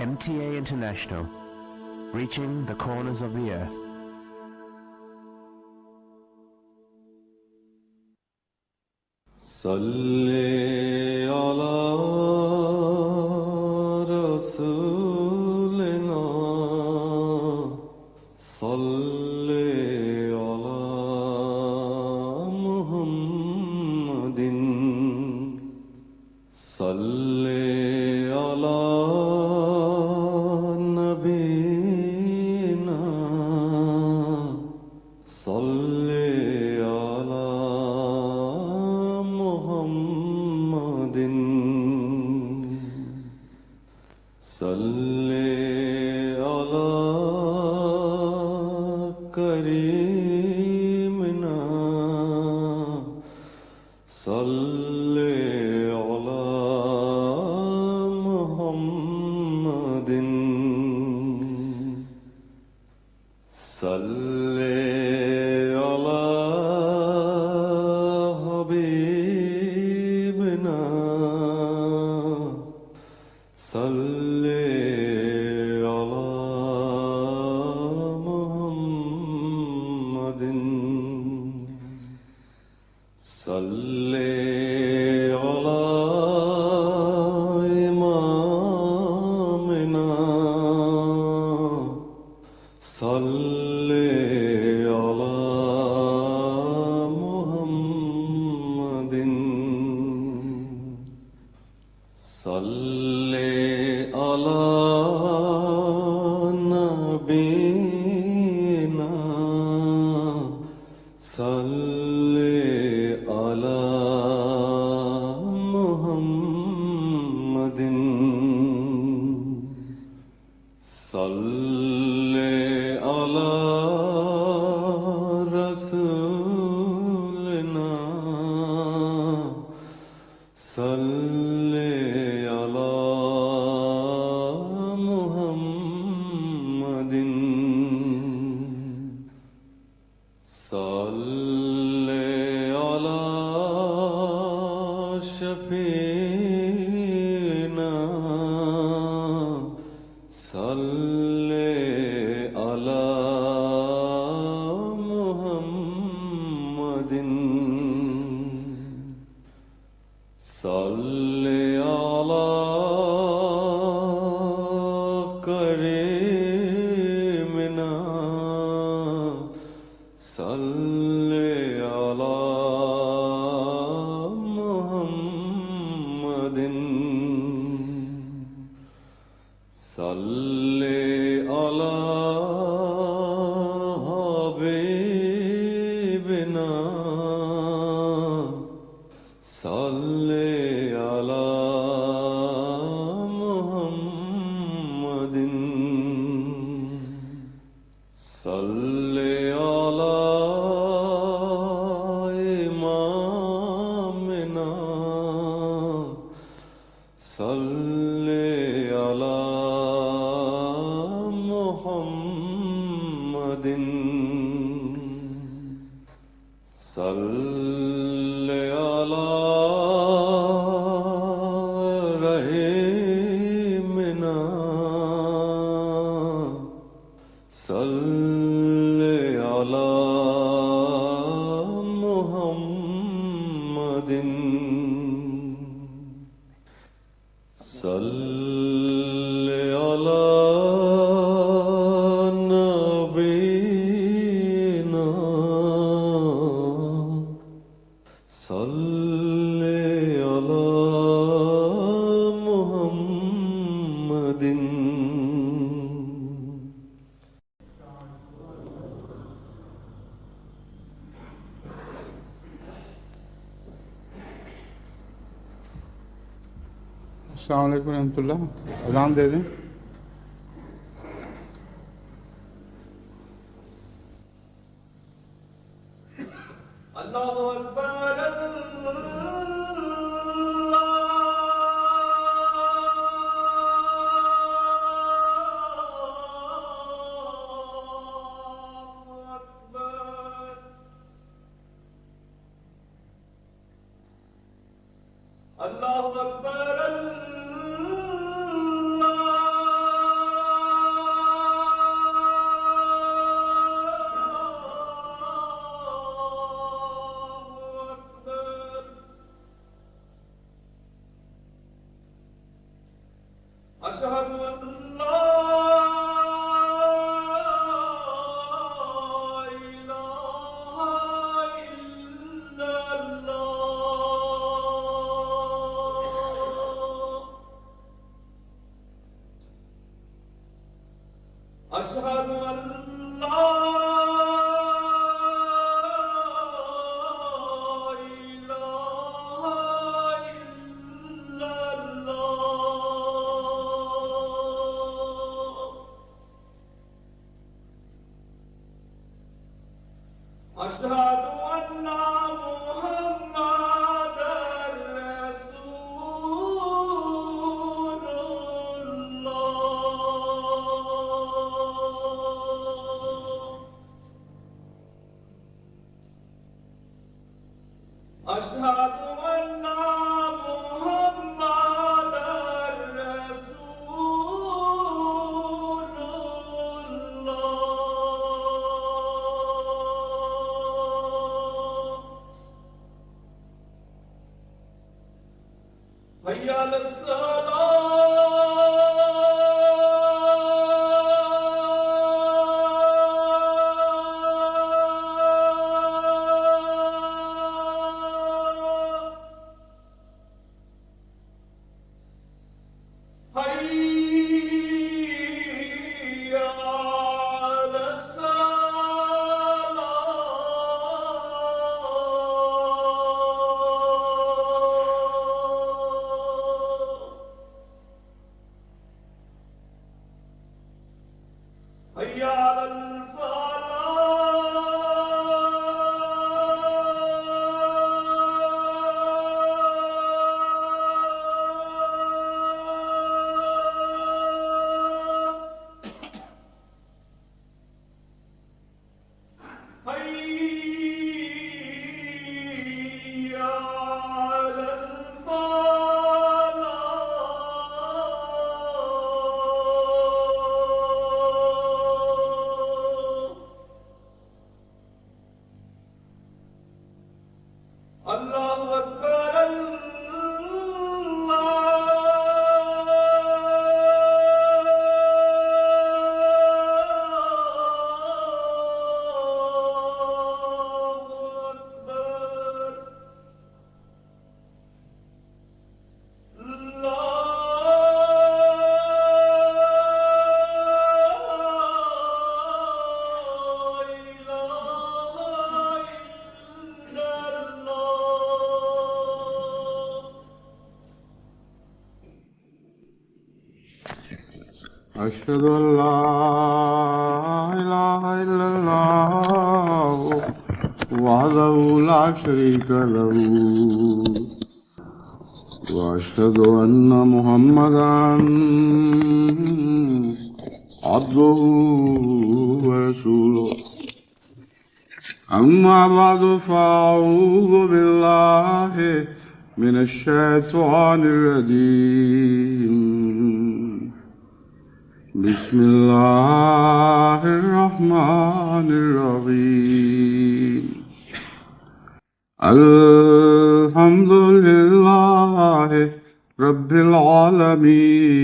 MTA International, reaching the corners of the earth. صلی علی رسولنا صلی علی محمد صلی علی نبینا صلی علی محمد صلی علی کریمنا صلی علی محمد صلی علی حبیبنا صلی علی محمد صلی علی امامنا صلی علی محمد صلی علی نبینا صلی علی محمد صلی علی رسولنا صلی علی محمد صلی علی شفیعنا صلی علی محمد صلی علی کریمنا صلی علی محمد صلی علی حبیبنا صلی علی محمد صلی علی امامنا صلی علی محمد صلی علی رحیمنا صلی علی محمد صلی علی نبینا صلی علی محمد السلام علیکم ورحمۃ اللہ. اذان دے دیں. اللہ اکبر اللہ اکبر اللہ أشهد أن محمدا رسول الله. أشهد أن محمدا رسول الله. حي على الصلاة. حي على الصلاة. حي على الفلاح. حي على الفلاح. الله أكبر الله أكبر. لا إله إلا الله. أشهد أن لا إله إلا الله وحده لا شريك له وأشهد أن محمدا عبده ورسوله. أما بعد فأعوذ بالله من الشيطان الرجيم. بسم الله الرحمن الرحيم. الحمد لله رب العالمين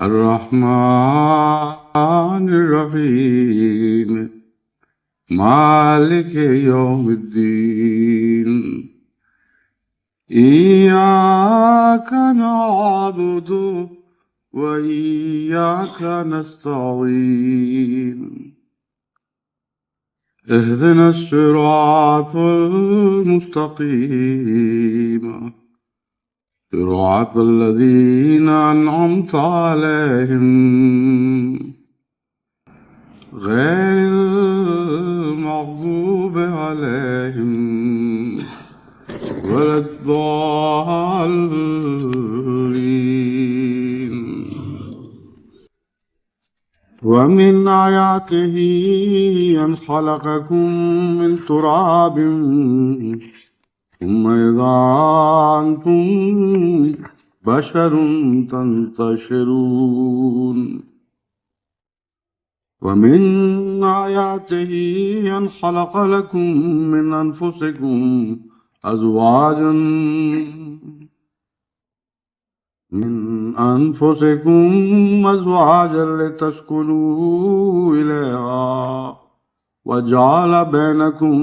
الرحمن الرحيم مالك يوم الدين. إياك نعبد وإياك نستعين. اهدنا الصراط المستقيم صراط الذين أنعمت عليهم غير المغضوب عليهم ولا الضالين. ومن آياته أن خلقكم من تراب ثم إذا أنتم بشر تنتشرون. ومن آياته أن خلق لكم من أنفسكم أزواجا لتسكنوا إليها وجعل بينكم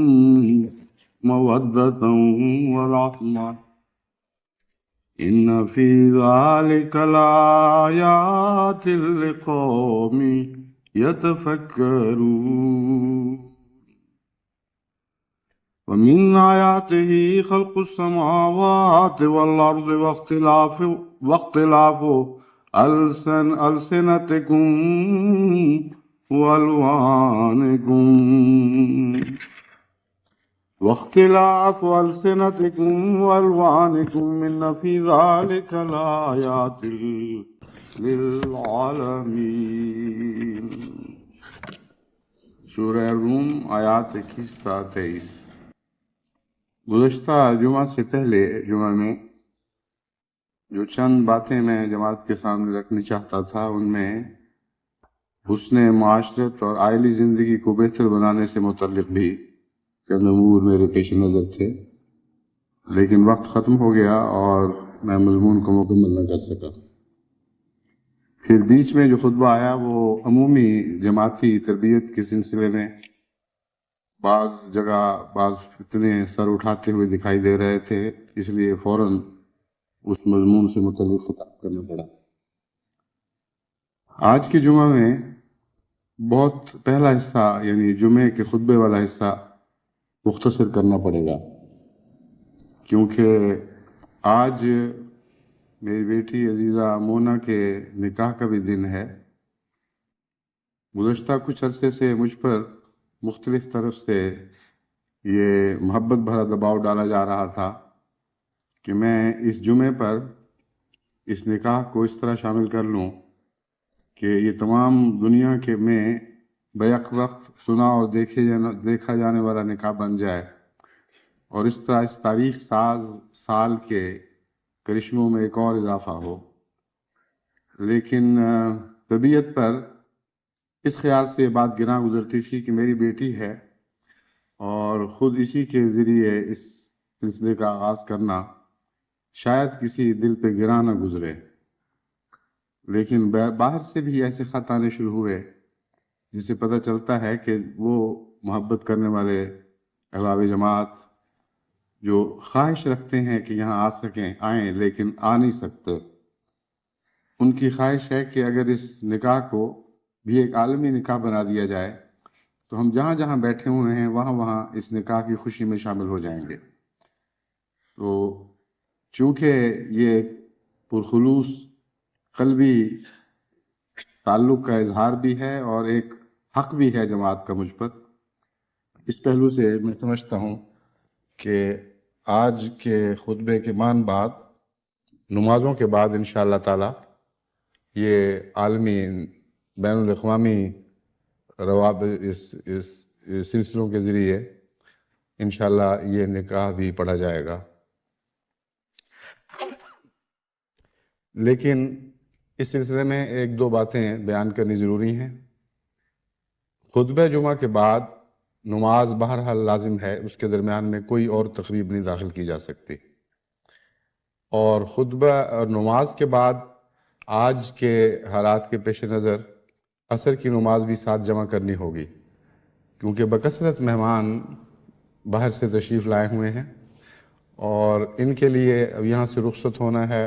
مودة ورحمة إن في ذلك لآيات لقوم يتفكرون. ومن آياته خلق السماوات والأرض واختلاف ألسنتكم وألوانكم واختلاف ألسنتكم وألوانكم إن في ذلك لآيات للعالمین۔ سورہ روم آیات 21 تا 23۔ گزشتہ جمعہ سے پہلے جمعہ میں جو چند باتیں میں جماعت کے سامنے رکھنی چاہتا تھا، ان میں حسن معاشرت اور عائلی زندگی کو بہتر بنانے سے متعلق بھی چند امور میرے پیش نظر تھے، لیکن وقت ختم ہو گیا اور میں مضمون کو مکمل نہ کر سکا۔ پھر بیچ میں جو خطبہ آیا وہ عمومی جماعتی تربیت کے سلسلے میں بعض جگہ بعض فتنے سر اٹھاتے ہوئے دکھائی دے رہے تھے، اس لیے فوراً اس مضمون سے متعلق خطاب کرنا پڑا۔ آج کے جمعہ میں بہت پہلا حصہ یعنی جمعے کے خطبے والا حصہ مختصر کرنا پڑے گا، کیونکہ آج میری بیٹی عزیزہ مونا کے نکاح کا بھی دن ہے۔ گزشتہ کچھ عرصے سے مجھ پر مختلف طرف سے یہ محبت بھرا دباؤ ڈالا جا رہا تھا کہ میں اس جمعے پر اس نکاح کو اس طرح شامل کر لوں کہ یہ تمام دنیا کے میں بیک وقت سنا اور دیکھا جانے والا نکاح بن جائے، اور اس طرح اس تاریخ ساز سال کے کرشموں میں ایک اور اضافہ ہو۔ لیکن طبیعت پر اس خیال سے یہ بات گراں گزرتی تھی کہ میری بیٹی ہے اور خود اسی کے ذریعے اس سلسلے کا آغاز کرنا شاید کسی دل پہ گراں نہ گزرے، لیکن باہر سے بھی ایسے خط آنے شروع ہوئے جس سے پتہ چلتا ہے کہ وہ محبت کرنے والے احباب جماعت جو خواہش رکھتے ہیں کہ یہاں آ سکیں آئیں لیکن آ نہیں سکتے، ان کی خواہش ہے کہ اگر اس نکاح کو بھی ایک عالمی نکاح بنا دیا جائے تو ہم جہاں جہاں بیٹھے ہوئے ہیں وہاں اس نکاح کی خوشی میں شامل ہو جائیں گے۔ تو چونکہ یہ پرخلوص قلبی تعلق کا اظہار بھی ہے اور ایک حق بھی ہے جماعت کا مجھ پر، اس پہلو سے میں سمجھتا ہوں کہ آج کے خطبے کے بعد نمازوں کے بعد انشاءاللہ تعالی یہ عالمی بین الاقوامی روابط اس سلسلوں کے ذریعے انشاءاللہ یہ نکاح بھی پڑھا جائے گا۔ لیکن اس سلسلے میں ایک دو باتیں بیان کرنی ضروری ہیں۔ خطبہ جمعہ کے بعد نماز بہرحال لازم ہے، اس کے درمیان میں کوئی اور تقریب نہیں داخل کی جا سکتی، اور خطبہ اور نماز کے بعد آج کے حالات کے پیش نظر عصر کی نماز بھی ساتھ جمع کرنی ہوگی، کیونکہ بکثرت مہمان باہر سے تشریف لائے ہوئے ہیں اور ان کے لیے اب یہاں سے رخصت ہونا ہے،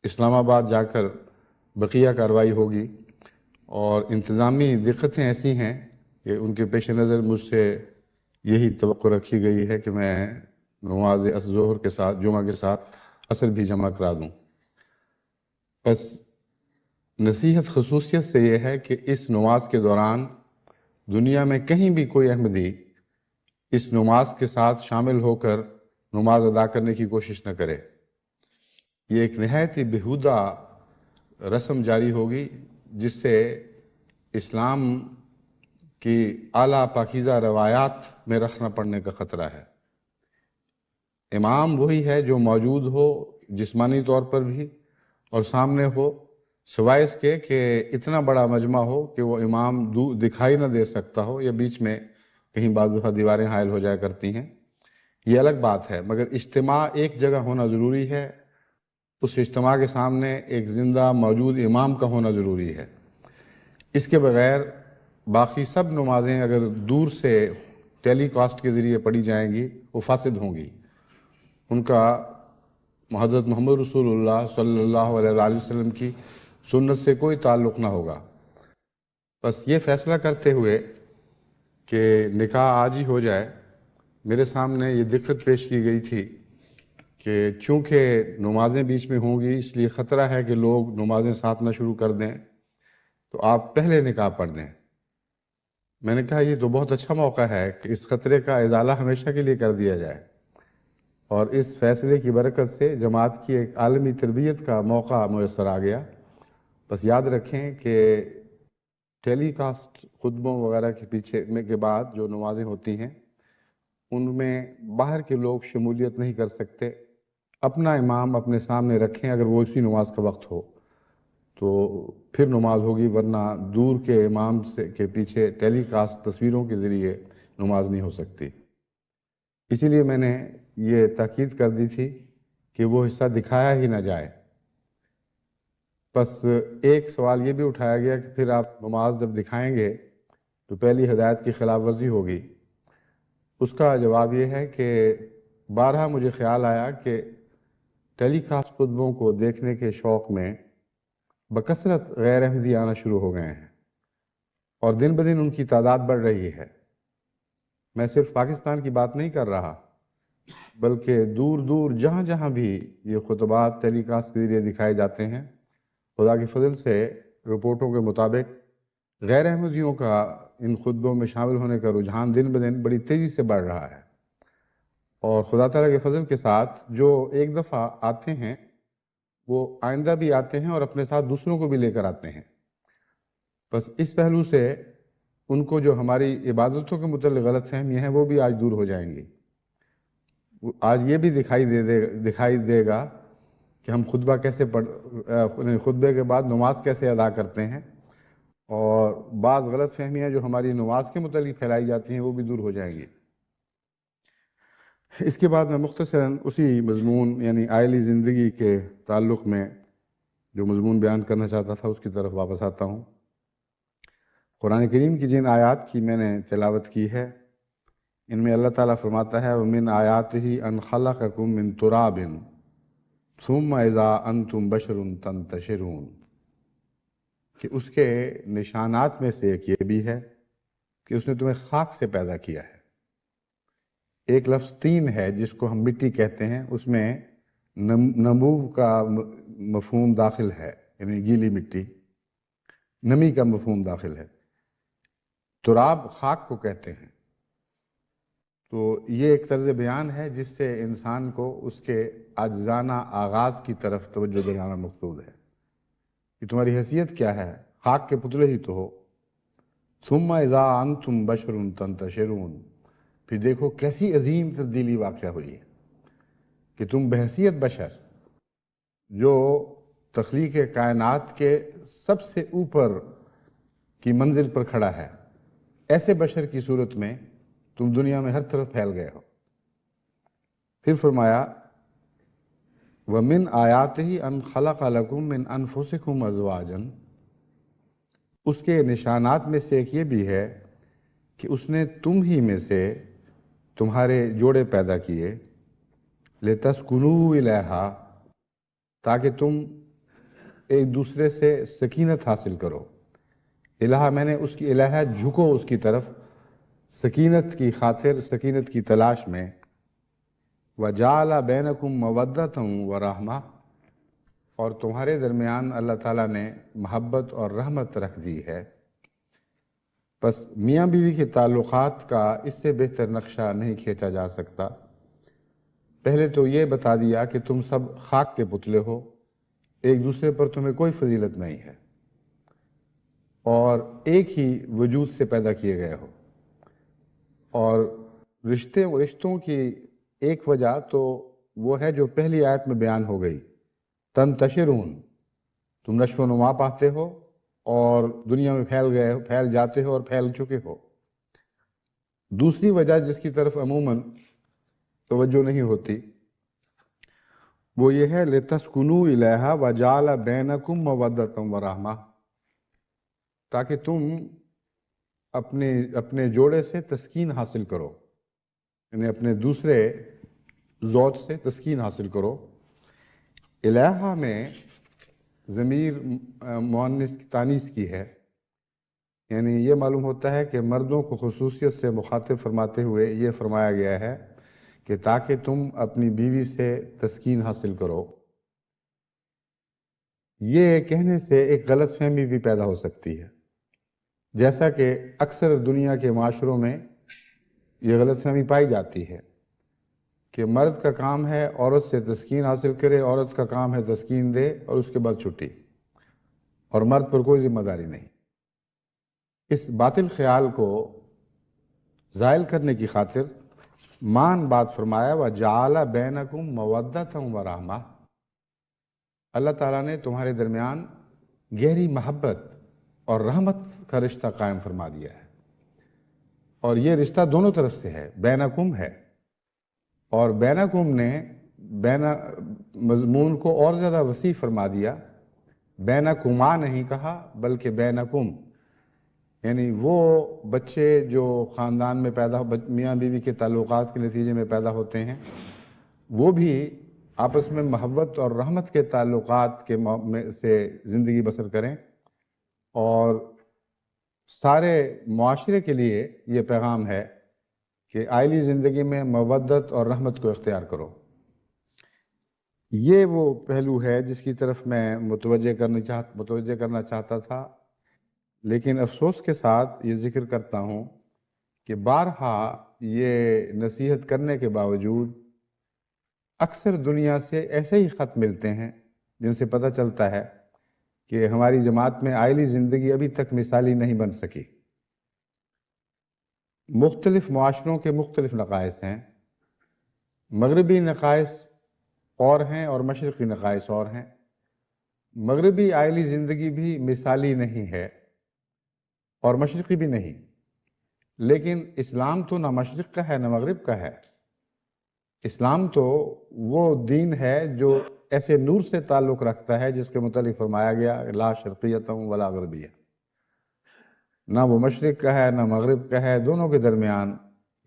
اسلام آباد جا کر بقیہ کارروائی ہوگی، اور انتظامی دقتیں ایسی ہیں کہ ان کے پیش نظر مجھ سے یہی توقع رکھی گئی ہے کہ میں نماز ظہر کے ساتھ جمعہ کے ساتھ عصر بھی جمع کرا دوں۔ بس نصیحت خصوصیت سے یہ ہے کہ اس نماز کے دوران دنیا میں کہیں بھی کوئی احمدی اس نماز کے ساتھ شامل ہو کر نماز ادا کرنے کی کوشش نہ کرے۔ یہ ایک نہایت ہی بیہودہ رسم جاری ہوگی جس سے اسلام کی اعلیٰ پاکیزہ روایات میں رکھنا پڑنے کا خطرہ ہے۔ امام وہی ہے جو موجود ہو جسمانی طور پر بھی اور سامنے ہو، سوائے اس کے کہ اتنا بڑا مجمع ہو کہ وہ امام دکھائی نہ دے سکتا ہو، یا بیچ میں کہیں بعض دفعہ دیواریں حائل ہو جایا کرتی ہیں، یہ الگ بات ہے، مگر اجتماع ایک جگہ ہونا ضروری ہے، اس اجتماع کے سامنے ایک زندہ موجود امام کا ہونا ضروری ہے۔ اس کے بغیر باقی سب نمازیں اگر دور سے ٹیلی کاسٹ کے ذریعے پڑھی جائیں گی وہ فاسد ہوں گی، ان کا حضرت محمد رسول اللہ صلی اللہ علیہ وآلہ وسلم کی سنت سے کوئی تعلق نہ ہوگا۔ بس یہ فیصلہ کرتے ہوئے کہ نکاح آج ہی ہو جائے، میرے سامنے یہ دقت پیش کی گئی تھی کہ چونکہ نمازیں بیچ میں ہوں گی اس لیے خطرہ ہے کہ لوگ نمازیں ساتھ نہ شروع کر دیں، تو آپ پہلے نکاح پڑھ دیں، میں نے کہا یہ تو بہت اچھا موقع ہے کہ اس خطرے کا ازالہ ہمیشہ کے لیے کر دیا جائے، اور اس فیصلے کی برکت سے جماعت کی ایک عالمی تربیت کا موقع میسر آ گیا۔ بس یاد رکھیں کہ ٹیلی کاسٹ خطبوں وغیرہ کے پیچھے کے بعد جو نمازیں ہوتی ہیں ان میں باہر کے لوگ شمولیت نہیں کر سکتے۔ اپنا امام اپنے سامنے رکھیں، اگر وہ اسی نماز کا وقت ہو تو پھر نماز ہوگی، ورنہ دور کے امام کے پیچھے ٹیلی کاسٹ تصویروں کے ذریعے نماز نہیں ہو سکتی۔ اسی لیے میں نے یہ تاکید کر دی تھی کہ وہ حصہ دکھایا ہی نہ جائے۔ بس ایک سوال یہ بھی اٹھایا گیا کہ پھر آپ نماز جب دکھائیں گے تو پہلی ہدایت کی خلاف ورزی ہوگی۔ اس کا جواب یہ ہے کہ بارہا مجھے خیال آیا کہ ٹیلی کاسٹ خطبوں کو دیکھنے کے شوق میں بکثرت غیر احمدی آنا شروع ہو گئے ہیں، اور دن بدن ان کی تعداد بڑھ رہی ہے۔ میں صرف پاکستان کی بات نہیں کر رہا، بلکہ دور دور جہاں جہاں بھی یہ خطبات ٹیلی کاسٹ کے ذریعے دکھائے جاتے ہیں، خدا کے فضل سے رپورٹوں کے مطابق غیر احمدیوں کا ان خطبوں میں شامل ہونے کا رجحان دن بدن بڑی تیزی سے بڑھ رہا ہے، اور خدا تعالیٰ کے فضل کے ساتھ جو ایک دفعہ آتے ہیں وہ آئندہ بھی آتے ہیں اور اپنے ساتھ دوسروں کو بھی لے کر آتے ہیں۔ بس اس پہلو سے ان کو جو ہماری عبادتوں کے متعلق غلط فہمیاں ہیں وہ بھی آج دور ہو جائیں گی۔ آج یہ بھی دکھائی دے گا کہ ہم خطبہ کیسے خطبے کے بعد نماز کیسے ادا کرتے ہیں، اور بعض غلط فہمیاں جو ہماری نماز کے متعلق پھیلائی جاتی ہیں وہ بھی دور ہو جائیں گی۔ اس کے بعد میں مختصراً اسی مضمون یعنی آئلی زندگی کے تعلق میں جو مضمون بیان کرنا چاہتا تھا اس کی طرف واپس آتا ہوں۔ قرآن کریم کی جن آیات کی میں نے تلاوت کی ہے ان میں اللہ تعالیٰ فرماتا ہے وَمِنْ آیَاتِهِ أَنْ خَلَقَكُم مِّن تُرَابٍ ثُمَّ إِذَا أَنْتُمْ بَشَرٌ تَنْتَشِرُونَ، کہ اس کے نشانات میں سے ایک یہ بھی ہے کہ اس نے تمہیں خاک سے پیدا کیا ہے۔ ایک لفظ تین ہے جس کو ہم مٹی کہتے ہیں، اس میں نمو کا مفہوم داخل ہے، یعنی گیلی مٹی، نمی کا مفہوم داخل ہے۔ تراب خاک کو کہتے ہیں۔ تو یہ ایک طرز بیان ہے جس سے انسان کو اس کے عاجزانہ آغاز کی طرف توجہ دلانا مقصود ہے کہ تمہاری حیثیت کیا ہے، خاک کے پتلے ہی تو ہو۔ ثم اذا انتم بشر تنتشرون، پھر دیکھو کیسی عظیم تبدیلی واقع ہوئی ہے کہ تم بحیثیت بشر جو تخلیق کائنات کے سب سے اوپر کی منزل پر کھڑا ہے، ایسے بشر کی صورت میں تم دنیا میں ہر طرف پھیل گئے ہو۔ پھر فرمایا وَمِنْ آیَاتِهِ أَنْ خَلَقَ لَكُم مِّنْ أَنفُسِكُمْ أَزْوَاجًا، اس کے نشانات میں سے ایک یہ بھی ہے کہ اس نے تم ہی میں سے تمہارے جوڑے پیدا کیے، لِتَسْكُنُوا إِلَيْهَا، تاکہ تم ایک دوسرے سے سکینت حاصل کرو۔ الہ میں نے اس کی الہ جھکو اس کی طرف، سکینت کی خاطر، سکینت کی تلاش میں۔ وَجَعَلَ بَيْنَكُمْ مَوَدَّةً وَرَحْمَةً، اور تمہارے درمیان اللہ تعالیٰ نے محبت اور رحمت رکھ دی ہے۔ بس میاں بیوی کے تعلقات کا اس سے بہتر نقشہ نہیں کھینچا جا سکتا۔ پہلے تو یہ بتا دیا کہ تم سب خاک کے پتلے ہو، ایک دوسرے پر تمہیں کوئی فضیلت نہیں ہے، اور ایک ہی وجود سے پیدا کیے گئے ہو۔ اور رشتوں کی ایک وجہ تو وہ ہے جو پہلی آیت میں بیان ہو گئی، تنتشرون، تم نشو و نما پاتے ہو اور دنیا میں پھیل جاتے ہو اور پھیل چکے ہو۔ دوسری وجہ جس کی طرف عموماً توجہ نہیں ہوتی وہ یہ ہے لِتَسْكُنُوا إِلَيْهَا وَجَعَلَ بَيْنَكُمْ مَوَدَّةً وَرَحْمَةً، تاکہ تم اپنے جوڑے سے تسکین حاصل کرو، یعنی اپنے دوسرے زوج سے تسکین حاصل کرو۔ الہ میں ضمیر مؤنث تانیث کی ہے، یعنی یہ معلوم ہوتا ہے کہ مردوں کو خصوصیت سے مخاطب فرماتے ہوئے یہ فرمایا گیا ہے کہ تاکہ تم اپنی بیوی سے تسکین حاصل کرو۔ یہ کہنے سے ایک غلط فہمی بھی پیدا ہو سکتی ہے جیسا کہ اکثر دنیا کے معاشروں میں یہ غلط فہمی پائی جاتی ہے کہ مرد کا کام ہے عورت سے تسکین حاصل کرے، عورت کا کام ہے تسکین دے اور اس کے بعد چھٹی، اور مرد پر کوئی ذمہ داری نہیں۔ اس باطل خیال کو زائل کرنے کی خاطر مان بات فرمایا وَجَعَلَ بَيْنَكُمْ مَوَدَّةً وَرَحْمَةً، اللہ تعالیٰ نے تمہارے درمیان گہری محبت اور رحمت کا رشتہ قائم فرما دیا ہے، اور یہ رشتہ دونوں طرف سے ہے، بینکم ہے، اور بینکم نے مضمون کو اور زیادہ وسیع فرما دیا، بینکما نہیں کہا بلکہ بینکم، یعنی وہ بچے جو خاندان میں میاں بیوی کے تعلقات کے نتیجے میں پیدا ہوتے ہیں وہ بھی آپس میں محبت اور رحمت کے تعلقات کے سے زندگی بسر کریں، اور سارے معاشرے کے لیے یہ پیغام ہے کہ آئلی زندگی میں مودت اور رحمت کو اختیار کرو۔ یہ وہ پہلو ہے جس کی طرف میں متوجہ کرنا چاہتا تھا، لیکن افسوس کے ساتھ یہ ذکر کرتا ہوں کہ بارہا یہ نصیحت کرنے کے باوجود اکثر دنیا سے ایسے ہی خط ملتے ہیں جن سے پتہ چلتا ہے کہ ہماری جماعت میں آئلی زندگی ابھی تک مثالی نہیں بن سکی۔ مختلف معاشروں کے مختلف نقائص ہیں، مغربی نقائص اور ہیں اور مشرقی نقائص اور ہیں۔ مغربی آئلی زندگی بھی مثالی نہیں ہے اور مشرقی بھی نہیں، لیکن اسلام تو نہ مشرق کا ہے نہ مغرب کا ہے۔ اسلام تو وہ دین ہے جو ایسے نور سے تعلق رکھتا ہے جس کے متعلق فرمایا گیا لا شرقیۃ ولا غربیہ، نہ وہ مشرق کا ہے نہ مغرب کا ہے، دونوں کے درمیان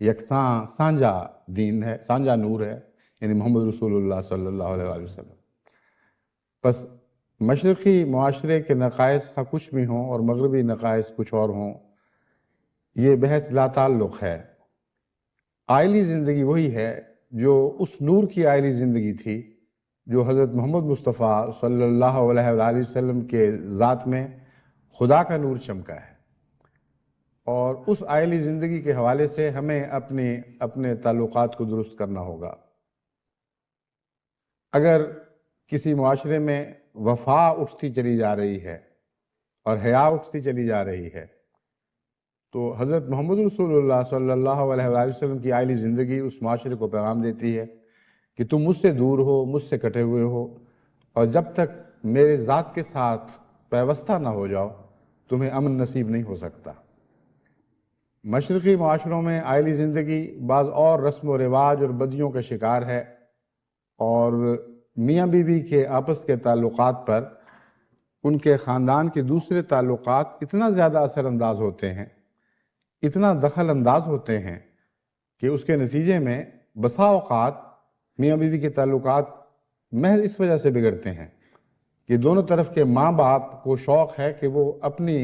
یکساں سانجا دین ہے، سانجا نور ہے، یعنی محمد رسول اللہ صلی اللہ علیہ وسلم۔ بس مشرقی معاشرے کے نقائص کا کچھ بھی ہوں اور مغربی نقائص کچھ اور ہوں، یہ بحث لا تعلق ہے۔ آئلی زندگی وہی ہے جو اس نور کی آئلی زندگی تھی جو حضرت محمد مصطفیٰ صلی اللہ علیہ وآلہ وسلم کے ذات میں خدا کا نور چمکا ہے، اور اس آئلی زندگی کے حوالے سے ہمیں اپنے تعلقات کو درست کرنا ہوگا۔ اگر کسی معاشرے میں وفا اٹھتی چلی جا رہی ہے اور حیا اٹھتی چلی جا رہی ہے تو حضرت محمد رسول اللہ صلی اللہ علیہ وآلہ وسلم کی آئلی زندگی اس معاشرے کو پیغام دیتی ہے کہ تم مجھ سے دور ہو، مجھ سے کٹے ہوئے ہو، اور جب تک میرے ذات کے ساتھ پیوستہ نہ ہو جاؤ تمہیں امن نصیب نہیں ہو سکتا۔ مشرقی معاشروں میں آئلی زندگی بعض اور رسم و رواج اور بدیوں کا شکار ہے، اور میاں بیوی کے آپس کے تعلقات پر ان کے خاندان کے دوسرے تعلقات اتنا زیادہ اثر انداز ہوتے ہیں، اتنا دخل انداز ہوتے ہیں کہ اس کے نتیجے میں بسا اوقات میاں بیوی کے تعلقات محض اس وجہ سے بگڑتے ہیں کہ دونوں طرف کے ماں باپ کو شوق ہے کہ وہ اپنی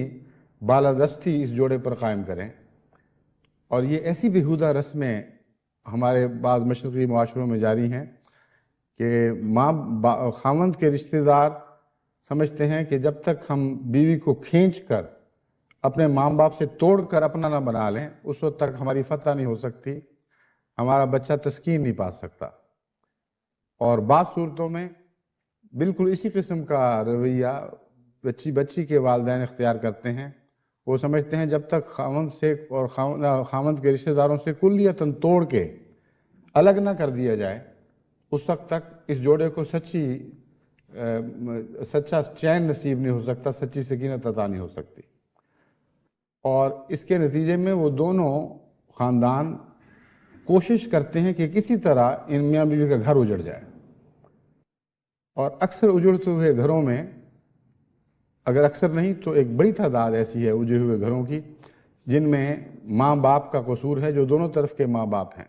بالادستی اس جوڑے پر قائم کریں، اور یہ ایسی بیہودہ رسمیں ہمارے بعض مشرقی معاشروں میں جاری ہیں کہ خاوند کے رشتہ دار سمجھتے ہیں کہ جب تک ہم بیوی کو کھینچ کر اپنے ماں باپ سے توڑ کر اپنا نہ بنا لیں اس وقت تک ہماری فتح نہیں ہو سکتی، ہمارا بچہ تسکین نہیں پا سکتا۔ اور بعض صورتوں میں بالکل اسی قسم کا رویہ بچی کے والدین اختیار کرتے ہیں۔ وہ سمجھتے ہیں جب تک خاوند سے اور خاوند کے رشتہ داروں سے کلیتاً توڑ کے الگ نہ کر دیا جائے اس وقت تک اس جوڑے کو سچا چین نصیب نہیں ہو سکتا، سچی سکینت عطا نہیں ہو سکتی، اور اس کے نتیجے میں وہ دونوں خاندان کوشش کرتے ہیں کہ کسی طرح ان میاں بیوی کا گھر اجڑ جائے۔ اور اکثر اجڑتے ہوئے گھروں میں، اگر اکثر نہیں تو ایک بڑی تعداد ایسی ہے اجڑے ہوئے گھروں کی جن میں ماں باپ کا قصور ہے، جو دونوں طرف کے ماں باپ ہیں،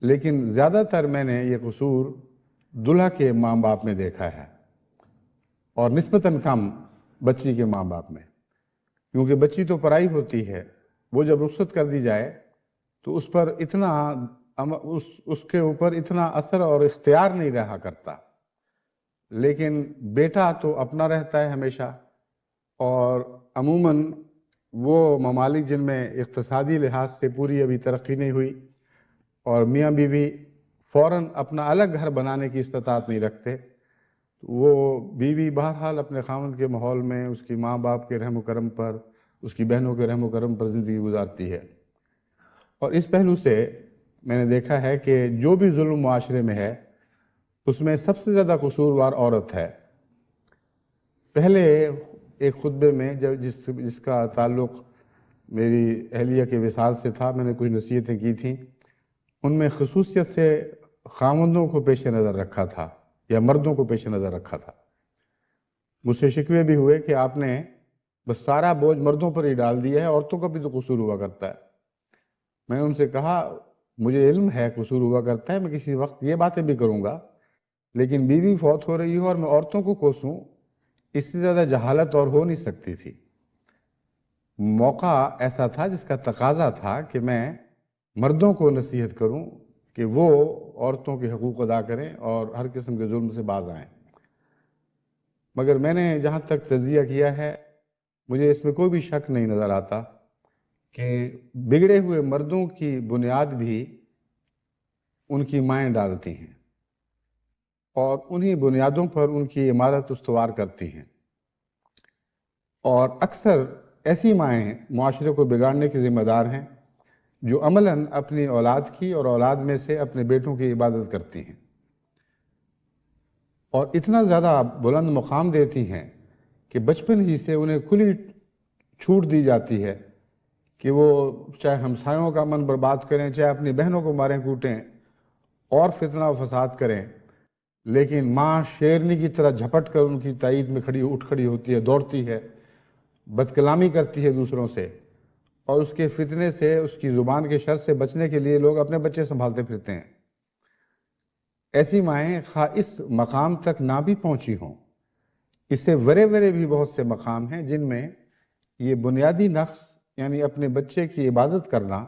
لیکن زیادہ تر میں نے یہ قصور دلہا کے ماں باپ میں دیکھا ہے، اور نسبتاً کم بچی کے ماں باپ میں، کیونکہ بچی تو پرائی ہوتی ہے، وہ جب رخصت کر دی جائے تو اس پر اس کے اوپر اتنا اثر اور اختیار نہیں رہا کرتا، لیکن بیٹا تو اپنا رہتا ہے ہمیشہ، اور عموماً وہ ممالک جن میں اقتصادی لحاظ سے پوری ابھی ترقی نہیں ہوئی اور میاں بیوی فوراً اپنا الگ گھر بنانے کی استطاعت نہیں رکھتے، وہ بیوی بہرحال اپنے خاوند کے ماحول میں اس کی ماں باپ کے رحم و کرم پر، اس کی بہنوں کے رحم و کرم پر زندگی گزارتی ہے۔ اور اس پہلو سے میں نے دیکھا ہے کہ جو بھی ظلم معاشرے میں ہے اس میں سب سے زیادہ قصوروار عورت ہے۔ پہلے ایک خطبے میں جس کا تعلق میری اہلیہ کے وصال سے تھا، میں نے کچھ نصیحتیں کی تھیں، ان میں خصوصیت سے خاوندوں کو پیش نظر رکھا تھا یا مردوں کو پیش نظر رکھا تھا۔ مجھ سے شکوے بھی ہوئے کہ آپ نے بس سارا بوجھ مردوں پر ہی ڈال دیا ہے، عورتوں کا بھی تو قصور ہوا کرتا ہے۔ میں نے ان سے کہا مجھے علم ہے قصور ہوا کرتا ہے، میں کسی وقت یہ باتیں بھی کروں گا، لیکن بیوی فوت ہو رہی ہو اور میں عورتوں کو کوسوں، اس سے زیادہ جہالت اور ہو نہیں سکتی تھی۔ موقع ایسا تھا جس کا تقاضا تھا کہ میں مردوں کو نصیحت کروں کہ وہ عورتوں کے حقوق ادا کریں اور ہر قسم کے ظلم سے باز آئیں۔ مگر میں نے جہاں تک تجزیہ کیا ہے، مجھے اس میں کوئی بھی شک نہیں نظر آتا کہ بگڑے ہوئے مردوں کی بنیاد بھی ان کی مائیں ڈالتی ہیں اور انہی بنیادوں پر ان کی عمارت استوار کرتی ہیں، اور اکثر ایسی مائیں معاشرے کو بگاڑنے کی ذمہ دار ہیں جو عملاً اپنی اولاد کی اور اولاد میں سے اپنے بیٹوں کی عبادت کرتی ہیں اور اتنا زیادہ بلند مقام دیتی ہیں کہ بچپن ہی سے انہیں کھلی چھوٹ دی جاتی ہے کہ وہ چاہے ہمسایوں کا من برباد کریں، چاہے اپنی بہنوں کو ماریں کوٹیں اور فتنہ و فساد کریں، لیکن ماں شیرنی کی طرح جھپٹ کر ان کی تائید میں اٹھ کھڑی ہوتی ہے، دوڑتی ہے، بد کلامی کرتی ہے دوسروں سے، اور اس کے فتنے سے، اس کی زبان کے شر سے بچنے کے لیے لوگ اپنے بچے سنبھالتے پھرتے ہیں۔ ایسی مائیں خواہ اس مقام تک نہ بھی پہنچی ہوں، اس سے ورے بھی بہت سے مقام ہیں جن میں یہ بنیادی نقص یعنی اپنے بچے کی عبادت کرنا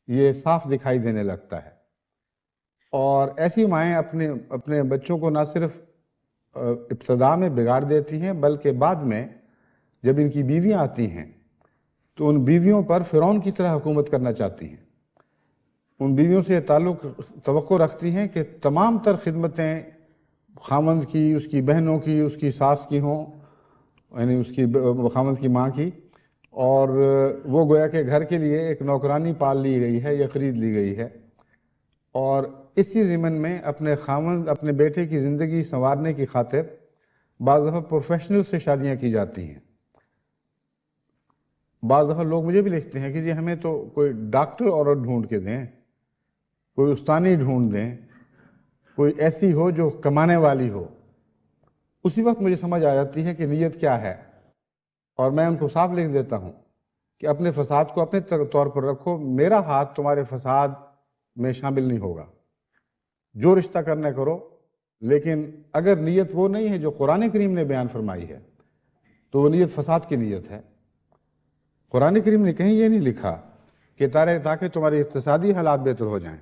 یہ صاف دکھائی دینے لگتا ہے۔ اور ایسی مائیں اپنے بچوں کو نہ صرف ابتدا میں بگاڑ دیتی ہیں بلکہ بعد میں جب ان کی بیویاں آتی ہیں تو ان بیویوں پر فرعون کی طرح حکومت کرنا چاہتی ہیں۔ ان بیویوں سے یہ تعلق توقع رکھتی ہیں کہ تمام تر خدمتیں خاوند کی، اس کی بہنوں کی، اس کی ساس کی ہوں، یعنی اس کی خاوند کی ماں کی، اور وہ گویا کہ گھر کے لیے ایک نوکرانی پال لی گئی ہے یا خرید لی گئی ہے، اور اسی ضمن میں اپنے بیٹے کی زندگی سنوارنے کی خاطر بعض دفعہ پروفیشنل سے شادیاں کی جاتی ہیں۔ بعض دفعہ لوگ مجھے بھی لکھتے ہیں کہ جی ہمیں تو کوئی ڈاکٹر عورت ڈھونڈ کے دیں، کوئی استانی ڈھونڈ دیں، کوئی ایسی ہو جو کمانے والی ہو۔ اسی وقت مجھے سمجھ آ جاتی ہے کہ نیت کیا ہے، اور میں ان کو صاف لکھ دیتا ہوں کہ اپنے فساد کو اپنے طور پر رکھو، میرا ہاتھ تمہارے فساد میں شامل نہیں ہوگا، جو رشتہ کرنا کرو، لیکن اگر نیت وہ نہیں ہے جو قرآن کریم نے بیان فرمائی ہے تو وہ نیت فساد کی نیت ہے۔ قرآن کریم نے کہیں یہ نہیں لکھا کہ تاکہ تمہاری اقتصادی حالات بہتر ہو جائیں۔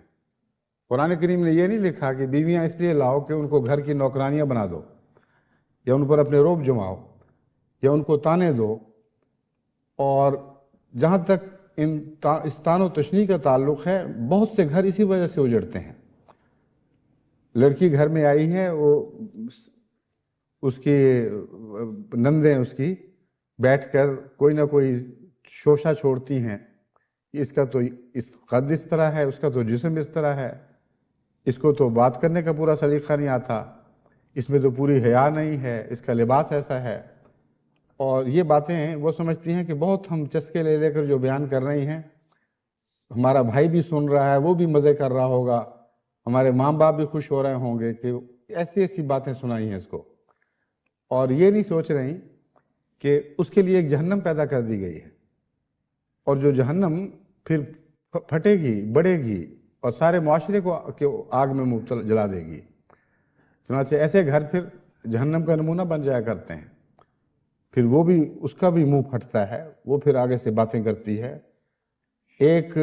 قرآن کریم نے یہ نہیں لکھا کہ بیویاں اس لیے لاؤ کہ ان کو گھر کی نوکرانیاں بنا دو یا ان پر اپنے روب جماؤ یا ان کو تانے دو۔ اور جہاں تک اس تان و تشنیع کا تعلق ہے، بہت سے گھر اسی وجہ سے اجڑتے ہیں۔ لڑکی گھر میں آئی ہے، وہ اس کی نندیں اس کی بیٹھ کر کوئی نہ کوئی شوشہ چھوڑتی ہیں، اس کا تو اس قد اس طرح ہے، اس کا تو جسم اس طرح ہے، اس کو تو بات کرنے کا پورا سلیقہ نہیں آتا، اس میں تو پوری حیا نہیں ہے، اس کا لباس ایسا ہے۔ اور یہ باتیں وہ سمجھتی ہیں کہ بہت ہم چسکے لے کر جو بیان کر رہی ہیں، ہمارا بھائی بھی سن رہا ہے، وہ بھی مزے کر رہا ہوگا، ہمارے ماں باپ بھی خوش ہو رہے ہوں گے کہ ایسی باتیں سنائی ہیں اس کو، اور یہ نہیں سوچ رہی کہ اس کے لیے ایک جہنم پیدا کر دی گئی ہے، اور جو جہنم پھر پھٹے گی، بڑھے گی اور سارے معاشرے کو آگ میں مبتلا جلا دے گی۔ چنانچہ ایسے گھر پھر جہنم کا نمونہ بن جایا کرتے ہیں۔ پھر وہ بھی، اس کا بھی منہ پھٹتا ہے، وہ پھر آگے سے باتیں کرتی ہے۔ ایک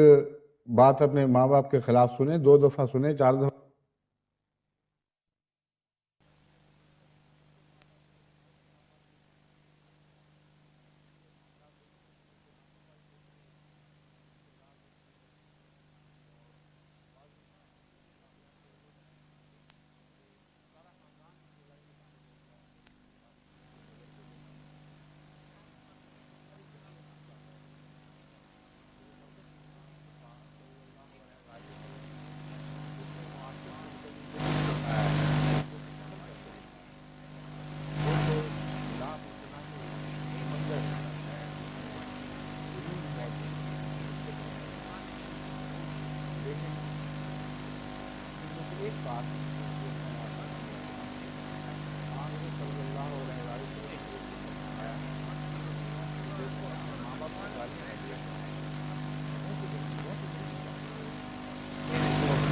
بات اپنے ماں باپ کے خلاف سنیں، 2 دفعہ سنیں، 4 دفعہ ایک بات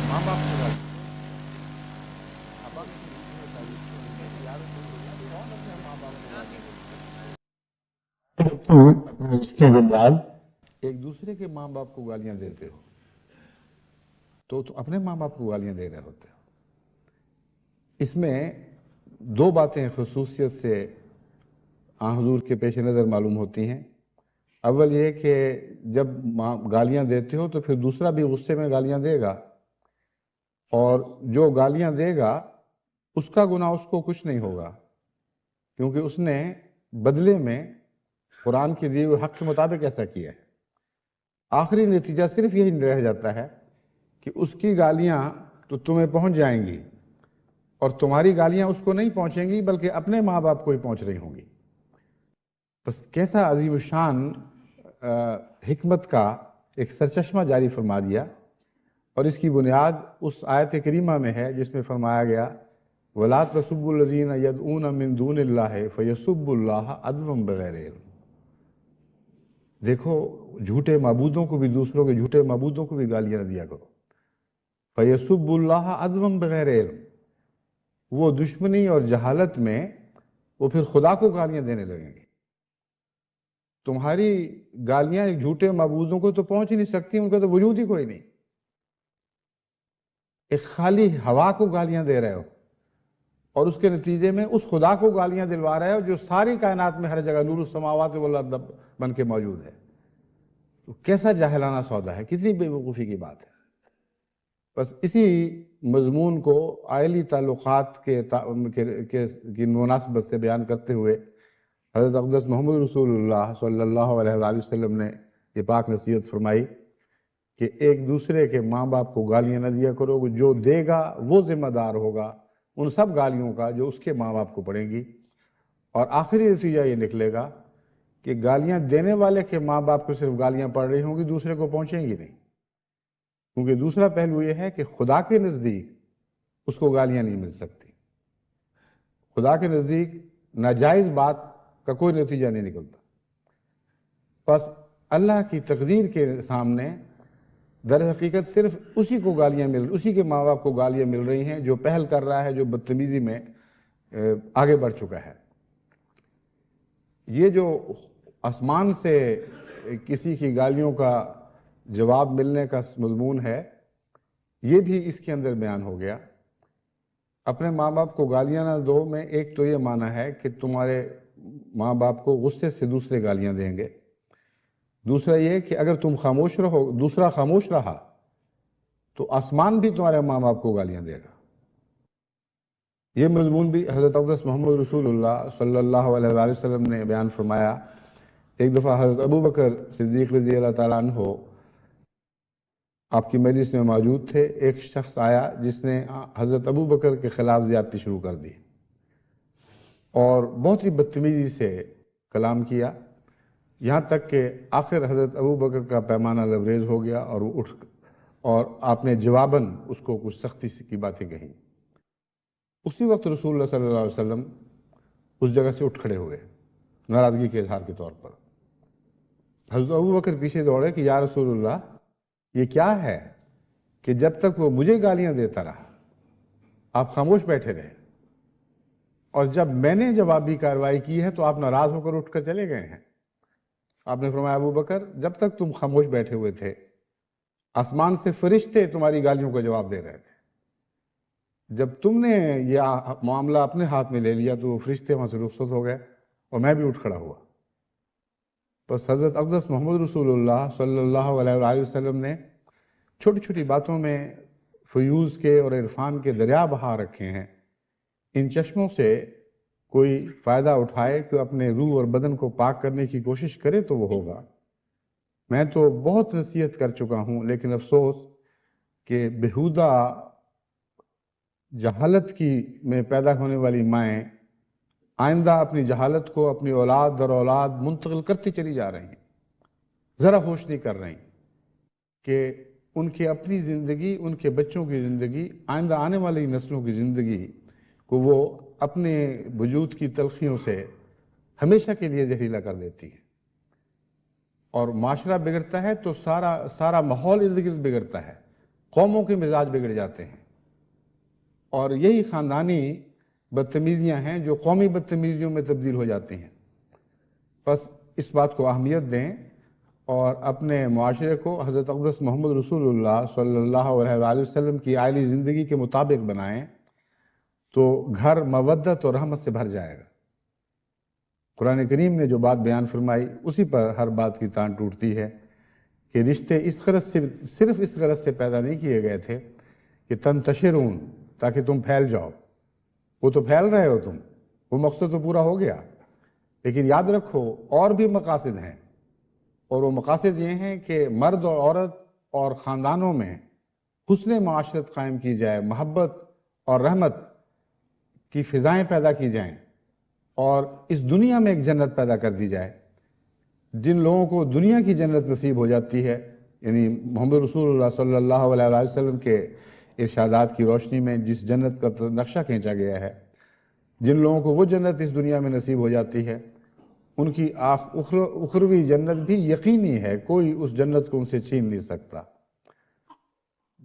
ماں باپ کی بات اس کے بعد ایک دوسرے کے ماں باپ کو گالیاں دیتے ہو تو تم اپنے ماں باپ کو گالیاں دے رہے ہوتے ہو. اس میں دو باتیں خصوصیت سے حضور کے پیش نظر معلوم ہوتی ہیں. اول یہ کہ جب گالیاں دیتے ہو تو پھر دوسرا بھی غصے میں گالیاں دے گا، اور جو گالیاں دے گا اس کا گناہ اس کو کچھ نہیں ہوگا، کیونکہ اس نے بدلے میں قرآن کے دیے ہوئے حق کے مطابق ایسا کیا ہے. آخری نتیجہ صرف یہی رہ جاتا ہے کہ اس کی گالیاں تو تمہیں پہنچ جائیں گی، اور تمہاری گالیاں اس کو نہیں پہنچیں گی بلکہ اپنے ماں باپ کو ہی پہنچ رہی ہوں گی. بس کیسا عظیم الشان حکمت کا ایک سرچشمہ جاری فرما دیا، اور اس کی بنیاد اس آیت کریمہ میں ہے جس میں فرمایا گیا وَلَا تَسُبُّوا الَّذِينَ يَدْعُونَ مِن دُونِ اللَّهِ فَيَسُبُّوا اللَّهَ عَدْوًا بِغَيْرِ عِلْمٍ. دیکھو جھوٹے معبودوں کو بھی، دوسروں کے جھوٹے معبودوں کو بھی گالیاں دیا کرو. فَيَسُبُّوا اللَّهَ عَدْوًا بِغَيْرِ عِلْمٍ، وہ دشمنی اور جہالت میں وہ پھر خدا کو گالیاں دینے لگیں گے. تمہاری گالیاں ایک جھوٹے معبودوں کو تو پہنچ ہی نہیں سکتی، ان کا تو وجود ہی کوئی نہیں. ایک خالی ہوا کو گالیاں دے رہے ہو، اور اس کے نتیجے میں اس خدا کو گالیاں دلوا رہے ہو جو ساری کائنات میں ہر جگہ نور السماوات والارض بن کے موجود ہے. تو کیسا جاہلانہ سودا ہے، کتنی بے وقوفی کی بات ہے. بس اسی مضمون کو عائلی تعلقات کی مناسبت سے بیان کرتے ہوئے حضرت اقدس محمد رسول اللہ صلی اللہ علیہ وآلہ وسلم نے یہ پاک نصیحت فرمائی کہ ایک دوسرے کے ماں باپ کو گالیاں نہ دیا کرو، جو دے گا وہ ذمہ دار ہوگا ان سب گالیوں کا جو اس کے ماں باپ کو پڑیں گی. اور آخری نتیجہ یہ نکلے گا کہ گالیاں دینے والے کے ماں باپ کو صرف گالیاں پڑ رہی ہوں گی، دوسرے کو پہنچیں گی نہیں. کیونکہ دوسرا پہلو یہ ہے کہ خدا کے نزدیک اس کو گالیاں نہیں مل سکتی. خدا کے نزدیک ناجائز بات کا کوئی نتیجہ نہیں نکلتا. بس اللہ کی تقدیر کے سامنے در حقیقت صرف اسی کو گالیاں اسی کے ماں باپ کو گالیاں مل رہی ہیں جو پہل کر رہا ہے، جو بدتمیزی میں آگے بڑھ چکا ہے. یہ جو آسمان سے کسی کی گالیوں کا جواب ملنے کا مضمون ہے، یہ بھی اس کے اندر بیان ہو گیا. اپنے ماں باپ کو گالیاں نہ دو میں ایک تو یہ معنی ہے کہ تمہارے ماں باپ کو غصے سے دوسرے گالیاں دیں گے. دوسرا یہ کہ اگر تم خاموش رہو، دوسرا خاموش رہا تو آسمان بھی تمہارے ماں باپ کو گالیاں دے گا. یہ مضمون بھی حضرت اقدس محمد رسول اللہ صلی اللہ علیہ وآلہ وسلم نے بیان فرمایا. ایک دفعہ حضرت ابو بکر صدیق رضی اللہ تعالیٰ عنہ آپ کی مجلس میں موجود تھے. ایک شخص آیا جس نے حضرت ابو بکر کے خلاف زیادتی شروع کر دی اور بہت ہی بدتمیزی سے کلام کیا، یہاں تک کہ آخر حضرت ابو بکر کا پیمانہ لبریز ہو گیا اور وہ اور آپ نے جواباً اس کو کچھ سختی کی باتیں کہیں. اسی وقت رسول اللہ صلی اللہ علیہ وسلم اس جگہ سے اٹھ کھڑے ہوئے ناراضگی کے اظہار کے طور پر. حضرت ابو بکر پیچھے دوڑے کہ یا رسول اللہ، یہ کیا ہے کہ جب تک وہ مجھے گالیاں دیتا رہا آپ خاموش بیٹھے رہے، اور جب میں نے جوابی کارروائی کی ہے تو آپ ناراض ہو کر اٹھ کر چلے گئے ہیں. آپ نے فرمایا ابو بکر، جب تک تم خاموش بیٹھے ہوئے تھے آسمان سے فرشتے تمہاری گالیوں کا جواب دے رہے تھے. جب تم نے یہ معاملہ اپنے ہاتھ میں لے لیا تو وہ فرشتے وہاں سے رخصت ہو گئے اور میں بھی اٹھ کھڑا ہوا. بس حضرت اقدس محمد رسول اللہ صلی اللہ علیہ وآلہ وسلم نے چھوٹی چھوٹی باتوں میں فیوز کے اور عرفان کے دریا بہا رکھے ہیں. ان چشموں سے کوئی فائدہ اٹھائے کہ اپنے روح اور بدن کو پاک کرنے کی کوشش کرے تو وہ ہوگا. میں تو بہت نصیحت کر چکا ہوں، لیکن افسوس کہ بہودہ جہالت میں پیدا ہونے والی مائیں آئندہ اپنی جہالت کو اپنی اولاد در اولاد منتقل کرتی چلی جا رہی ہیں. ذرا ہوش نہیں کر رہی کہ ان کی اپنی زندگی، ان کے بچوں کی زندگی، آئندہ آنے والی نسلوں کی زندگی کو وہ اپنے وجود کی تلخیوں سے ہمیشہ کے لیے زہریلا کر دیتی ہے. اور معاشرہ بگڑتا ہے تو سارا ماحول ارد گرد بگڑتا ہے، قوموں کے مزاج بگڑ جاتے ہیں. اور یہی خاندانی بدتمیزیاں ہیں جو قومی بدتمیزیوں میں تبدیل ہو جاتی ہیں. بس اس بات کو اہمیت دیں اور اپنے معاشرے کو حضرت اقدس محمد رسول اللہ صلی اللہ علیہ وآلہ وسلم کی آئلی زندگی کے مطابق بنائیں تو گھر مودت اور رحمت سے بھر جائے گا. قرآن کریم نے جو بات بیان فرمائی اسی پر ہر بات کی تان ٹوٹتی ہے کہ رشتے صرف اس غرض سے پیدا نہیں کیے گئے تھے کہ تنتشرون، تاکہ تم پھیل جاؤ. وہ تو پھیل رہے ہو تم، وہ مقصد تو پورا ہو گیا، لیکن یاد رکھو اور بھی مقاصد ہیں. اور وہ مقاصد یہ ہیں کہ مرد اور عورت اور خاندانوں میں حسن معاشرت قائم کی جائے، محبت اور رحمت کی فضائیں پیدا کی جائیں، اور اس دنیا میں ایک جنت پیدا کر دی جائے. جن لوگوں کو دنیا کی جنت نصیب ہو جاتی ہے، یعنی محمد رسول اللہ صلی اللہ علیہ وسلم کے ارشادات کی روشنی میں جس جنت کا نقشہ کھینچا گیا ہے، جن لوگوں کو وہ جنت اس دنیا میں نصیب ہو جاتی ہے، ان کی اخروی جنت بھی یقینی ہے، کوئی اس جنت کو ان سے چھین نہیں سکتا.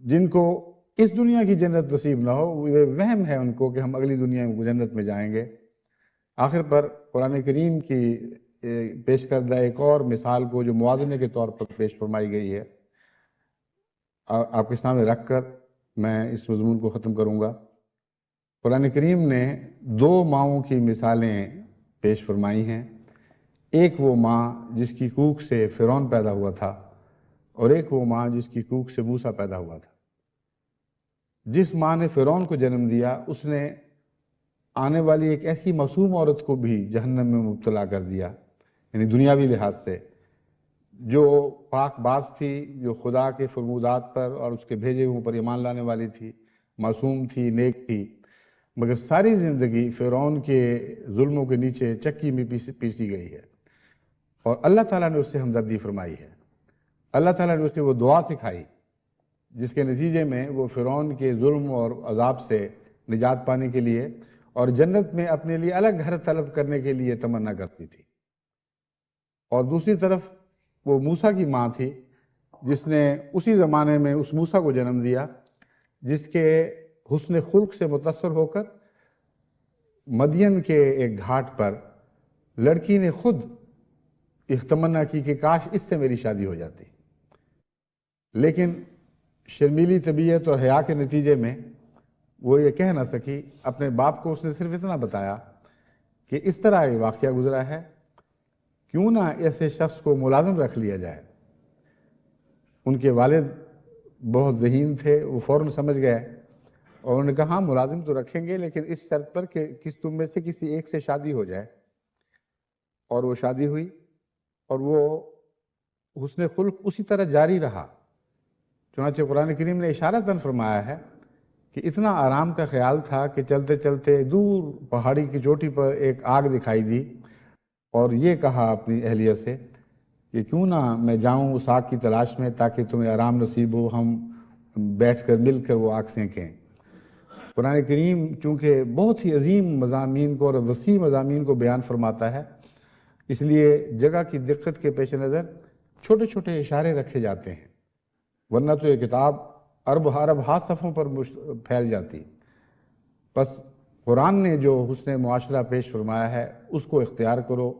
جن کو اس دنیا کی جنت نصیب نہ ہو، وہ وہم ہے ان کو کہ ہم اگلی دنیا میں جنت میں جائیں گے. آخر پر قرآن کریم کی پیش کردہ ایک اور مثال کو جو موازنے کے طور پر پیش فرمائی گئی ہے، آپ کے سامنے رکھ کر میں اس مضمون کو ختم کروں گا. قرآن کریم نے دو ماؤں کی مثالیں پیش فرمائی ہیں. ایک وہ ماں جس کی کوکھ سے فرعون پیدا ہوا تھا، اور ایک وہ ماں جس کی کوکھ سے موسیٰ پیدا ہوا تھا. جس ماں نے فرعون کو جنم دیا، اس نے آنے والی ایک ایسی معصوم عورت کو بھی جہنم میں مبتلا کر دیا، یعنی دنیاوی لحاظ سے، جو پاک باز تھی، جو خدا کے فرمودات پر اور اس کے بھیجے ہوئے پر ایمان لانے والی تھی، معصوم تھی، نیک تھی، مگر ساری زندگی فرعون کے ظلموں کے نیچے چکی میں پیسی گئی ہے. اور اللہ تعالیٰ نے اس سے ہمدردی فرمائی ہے. اللہ تعالیٰ نے اسے وہ دعا سکھائی جس کے نتیجے میں وہ فرعون کے ظلم اور عذاب سے نجات پانے کے لیے اور جنت میں اپنے لیے الگ گھر طلب کرنے کے لیے تمنا کرتی تھی. اور دوسری طرف وہ موسیٰ کی ماں تھی جس نے اسی زمانے میں اس موسیٰ کو جنم دیا جس کے حسن خلق سے متاثر ہو کر مدین کے ایک گھاٹ پر لڑکی نے خود تمنا کی کہ کاش اس سے میری شادی ہو جاتی. لیکن شرمیلی طبیعت اور حیا کے نتیجے میں وہ یہ کہہ نہ سکی. اپنے باپ کو اس نے صرف اتنا بتایا کہ اس طرح یہ واقعہ گزرا ہے، کیوں نہ ایسے شخص کو ملازم رکھ لیا جائے. ان کے والد بہت ذہین تھے، وہ فوراً سمجھ گئے اور انہوں نے کہا ہاں ملازم تو رکھیں گے، لیکن اس شرط پر کہ تم میں سے کسی ایک سے شادی ہو جائے. اور وہ شادی ہوئی اور وہ حسن خلق اسی طرح جاری رہا. چنانچہ قرآن کریم نے اشارتاً فرمایا ہے کہ اتنا آرام کا خیال تھا کہ چلتے چلتے دور پہاڑی کی چوٹی پر ایک آگ دکھائی دی اور یہ کہا اپنی اہلیہ سے کہ کیوں نہ میں جاؤں اس آگ کی تلاش میں تاکہ تمہیں آرام نصیب ہو، ہم بیٹھ کر مل کر وہ آگ سینکیں. قرآن کریم چونکہ بہت ہی عظیم مضامین کو اور وسیع مضامین کو بیان فرماتا ہے، اس لیے جگہ کی دقت کے پیش نظر چھوٹے چھوٹے اشارے رکھے جاتے ہیں، ورنہ تو یہ کتاب ارب صفحوں پر پھیل جاتی. بس قرآن نے جو حسن معاشرہ پیش فرمایا ہے اس کو اختیار کرو،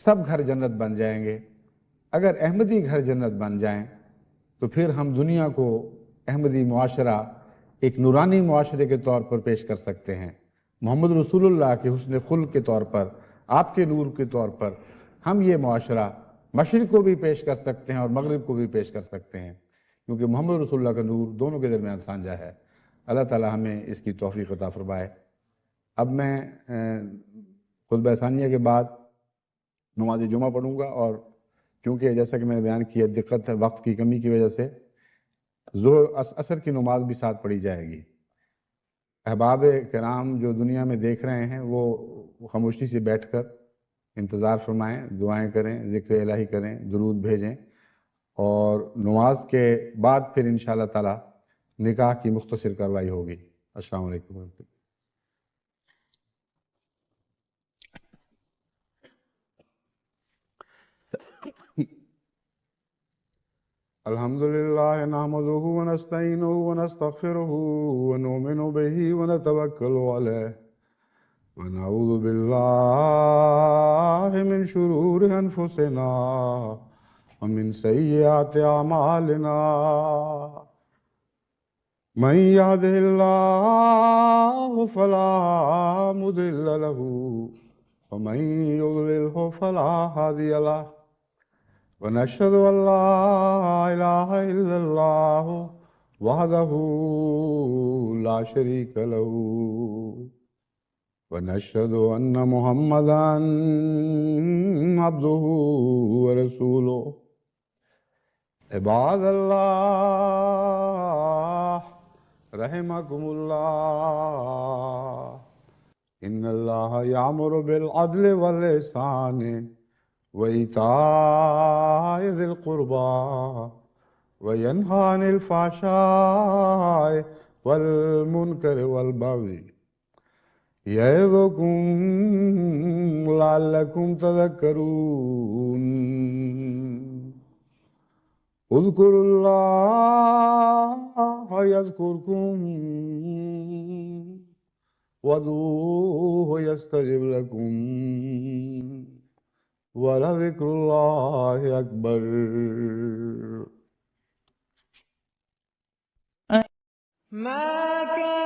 سب گھر جنت بن جائیں گے. اگر احمدی گھر جنت بن جائیں تو پھر ہم دنیا کو احمدی معاشرہ ایک نورانی معاشرے کے طور پر پیش کر سکتے ہیں. محمد رسول اللہ کے حسن خلق کے طور پر، آپ کے نور کے طور پر ہم یہ معاشرہ مشرق کو بھی پیش کر سکتے ہیں اور مغرب کو بھی پیش کر سکتے ہیں، کیونکہ محمد رسول اللہ کا نور دونوں کے درمیان سانجا ہے. اللہ تعالی ہمیں اس کی توفیق عطا فرمائے. اب میں خطبہ ثانیہ کے بعد نماز جمعہ پڑھوں گا، اور کیونکہ جیسا کہ میں نے بیان کیا دقت ہے وقت کی کمی کی وجہ سے ظہر عصر کی نماز بھی ساتھ پڑھی جائے گی. احباب کرام جو دنیا میں دیکھ رہے ہیں وہ خاموشی سے بیٹھ کر انتظار فرمائیں، دعائیں کریں، ذکر الہی کریں، درود بھیجیں، اور نماز کے بعد پھر انشاءاللہ تعالی نکاح کی مختصر کارروائی ہوگی. السلام علیکم ورحمۃ اللہ. الحمد لله نحمده ونستعينه ونستغفره ونؤمن به ونتوكل عليه ونعوذ بالله من شرور أنفسنا ومن سيئات أعمالنا من يهده الله فلا مضل له ومن يضلله فلا هادي له ونشهد أن لا إله إلا الله وحده لا شريك له ونشهد أن محمدا عبده ورسوله. عباد الله رحمكم الله إن الله يأمر بالعدل والإحسان وإيتاء ذي القربى وينهى عن الفحشاء والمنكر والبغي يعظكم لعلكم تذكرون. اذكروا الله يذكركم وادعوه يستجب لكم ولذكر الله أكبر. ما كان